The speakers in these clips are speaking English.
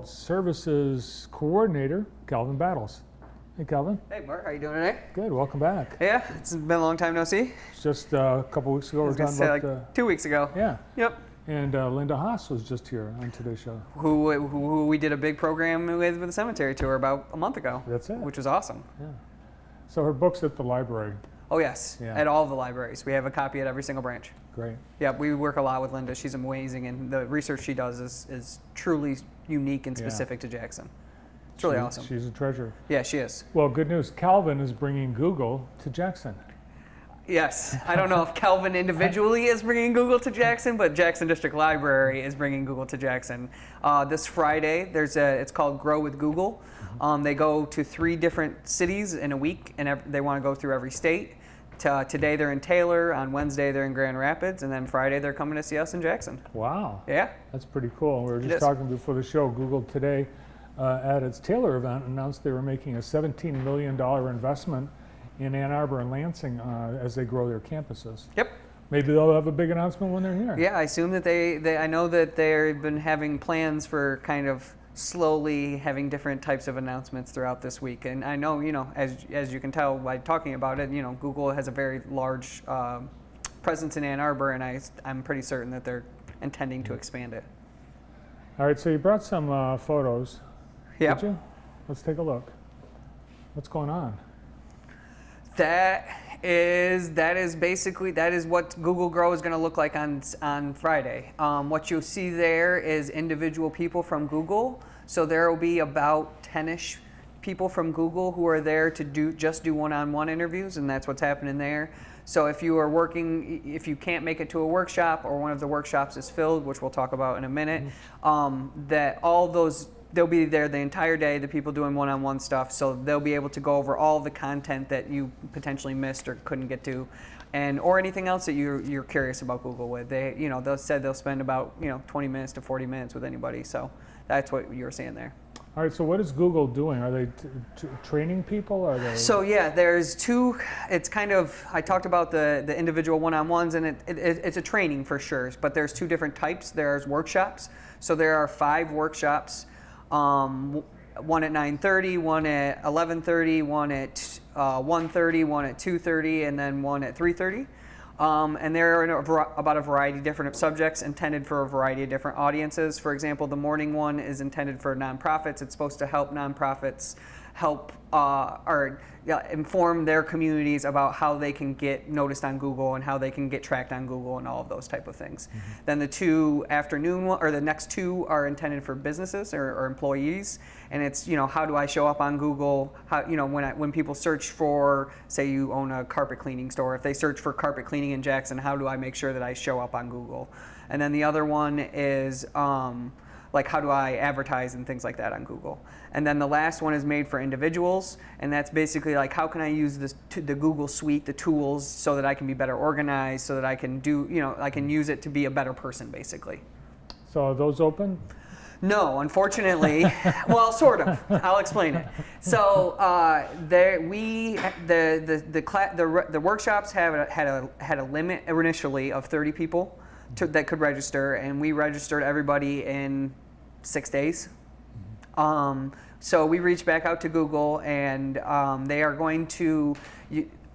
Services Coordinator, Calvin Battles. Hey, Calvin. Hey, Mark, how you doing today? Good, welcome back. Yeah, it's been a long time no see. Just a couple weeks ago, we were talking about... like 2 weeks ago. Yeah. Yep. And Linda Haas was just here on today's show. Who we did a big program with the cemetery tour about a month ago. That's it. Which was awesome. Yeah. So her book's at the library. Oh, yes, Yeah. at all the libraries. We have a copy at every single branch. Great. Yeah, we work a lot with Linda. She's amazing, and the research she does is truly unique and specific to Jackson. It's really awesome. She's a treasure. Yeah, she is. Well, good news. Calvin is bringing Google to Jackson. Yes, I don't know if Calvin individually is bringing Google to Jackson, but Jackson District Library is bringing Google to Jackson. This Friday, it's called Grow with Google. They go to 3 different cities in a week, and they want to go through every state. Today they're in Taylor, on Wednesday they're in Grand Rapids, and then Friday they're coming to see us in Jackson. Wow. Yeah. That's pretty cool. We were just talking before the show. Google today at its Taylor event announced they were making a $17 million investment in Ann Arbor and Lansing as they grow their campuses. Yep. Maybe they'll have a big announcement when they're here. Yeah, I assume that I know that they've been having plans for kind of slowly having different types of announcements throughout this week. And I know, as you can tell by talking about it, Google has a very large presence in Ann Arbor, and I'm pretty certain that they're intending to expand it. All right, so you brought some photos. Yeah. Did you? Let's take a look. What's going on? That is what Google Grow is going to look like on Friday. What you'll see there is individual people from Google. So there will be about 10-ish people from Google who are there to do one-on-one interviews, and that's what's happening there. So if you can't make it to a workshop, or one of the workshops is filled, which we'll talk about in a minute, they'll be there the entire day, the people doing one-on-one stuff, so they'll be able to go over all the content that you potentially missed or couldn't get to, or anything else that you're curious about Google with. They'll said they'll spend about 20 minutes to 40 minutes with anybody, so that's what you're seeing there. All right, so what is Google doing? Are they training people? Are they? So yeah, there's 2. It's kind of, I talked about the individual one-on-ones, and it's a training for sure, but there's 2 different types. There's workshops. So there are 5 workshops. One at 9:30, one at 11:30, one at 1:30, one at 2:30, and then one at 3:30. And they're about a variety of different subjects intended for a variety of different audiences. For example, the morning one is intended for nonprofits. It's supposed to help nonprofits inform their communities about how they can get noticed on Google and how they can get tracked on Google and all of those type of things. Mm-hmm. Then the next 2 are intended for businesses or employees, and it's how do I show up on Google? How when people search for, say you own a carpet cleaning store, if they search for carpet cleaning in Jackson, how do I make sure that I show up on Google? And then the other one is how do I advertise and things like that on Google. And then the last one is made for individuals, and that's basically how can I use the Google Suite, the tools, so that I can be better organized, so that I can I can use it to be a better person, basically. So are those open? No, unfortunately. Well, sort of. I'll explain it. So the workshops had a limit initially of 30 people that could register, and we registered everybody in 6 days. So we reached back out to Google, and they are going to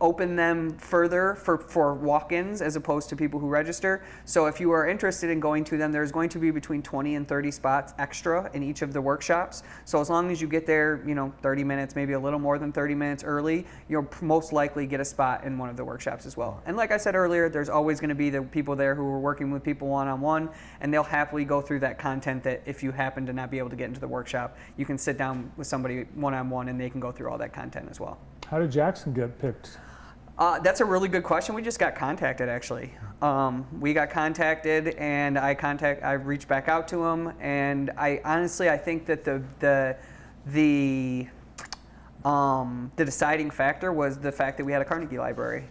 open them further for walk-ins as opposed to people who register. So if you are interested in going to them, there's going to be between 20 and 30 spots extra in each of the workshops. So as long as you get there, 30 minutes, maybe a little more than 30 minutes early, you'll most likely get a spot in one of the workshops as well. And like I said earlier, there's always going to be the people there who are working with people one-on-one, and they'll happily go through that content that if you happen to not be able to get into the workshop, you can sit down with somebody one-on-one and they can go through all that content as well. How did Jackson get picked? That's a really good question. We just got contacted, actually. We got contacted, and I reached back out to them, and I think that the deciding factor was the fact that we had a Carnegie Library.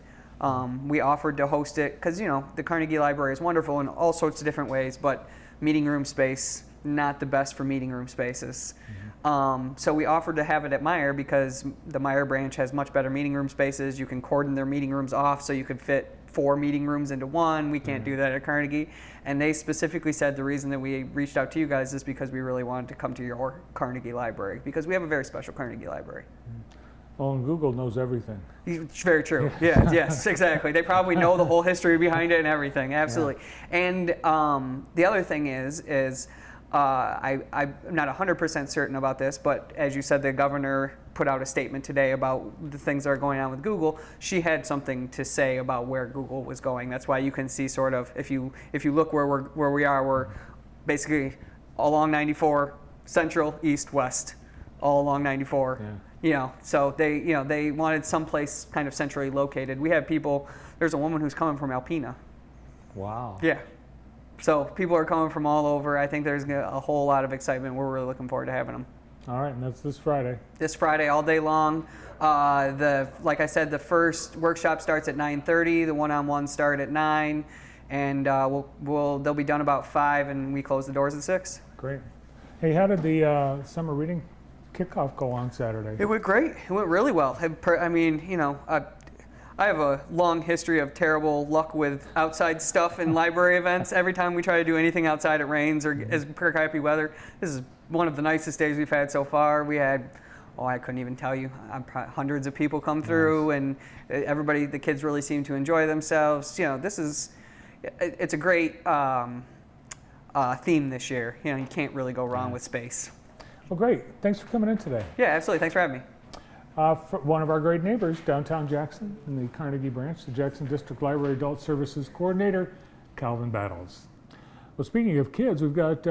We offered to host it because the Carnegie Library is wonderful in all sorts of different ways, but meeting room space, not the best for meeting room spaces. So we offered to have it at Meyer because the Meyer branch has much better meeting room spaces. You can cordon their meeting rooms off so you could fit 4 meeting rooms into one. We can't do that at Carnegie. And they specifically said the reason that we reached out to you guys is because we really wanted to come to your Carnegie library, because we have a very special Carnegie library. Well, and Google knows everything. It's very true. Yeah, yes, exactly. They probably know the whole history behind it and everything. Absolutely. Yeah. And the other thing is I'm not 100% certain about this, but as you said, the governor put out a statement today about the things that are going on with Google. She had something to say about where Google was going. That's why you can see sort of, if you look where we are, we're basically along 94, central, east, west, all along 94. Yeah. You know, so they wanted someplace kind of centrally located. We have people. There's a woman who's coming from Alpena. Wow. Yeah. So people are coming from all over. I think there's a whole lot of excitement. We're really looking forward to having them. All right, and that's this Friday. This Friday, all day long. Like I said, the first workshop starts at 9:30. The one-on-ones start at 9, and they'll be done about 5, and we close the doors at 6. Great. Hey, how did the summer reading kickoff go on Saturday? It went great. It went really well. I mean, you know, I have a long history of terrible luck with outside stuff and library events. Every time we try to do anything outside, it rains or is crappy weather. This is one of the nicest days we've had so far. We had, I couldn't even tell you, hundreds of people come through, and everybody, the kids really seem to enjoy themselves. You know, it's a great theme this year. You know, you can't really go wrong with space. Well, great. Thanks for coming in today. Yeah, absolutely. Thanks for having me. For one of our great neighbors, downtown Jackson, in the Carnegie branch, the Jackson District Library Adult Services Coordinator, Calvin Battles. Well, speaking of kids, we've got